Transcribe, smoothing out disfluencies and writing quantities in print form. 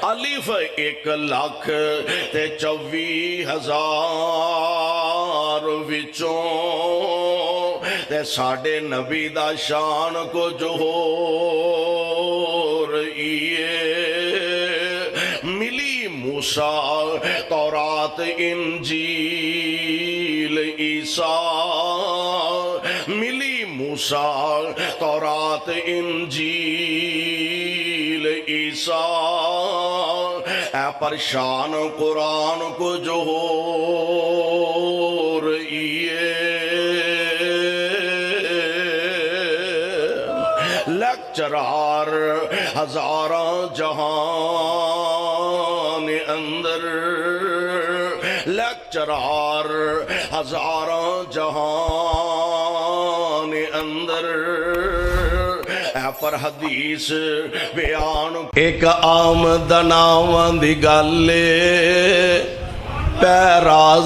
الف 1,24,000 وچوں تے ساڈے نبی دا شان کچھ ہور ایے ملی موسیٰ تورات انجیل عیسیٰ ملی موسیٰ تورات انجیل عیسیٰ اے پرشان قرآن کو جو ہو رہی ہے لیکچرار ہزاراں جہان اندر لیکچرار ہزاراں جہان اندر اے پر حدیث بیان ایک آمدناواں دی گل پیراز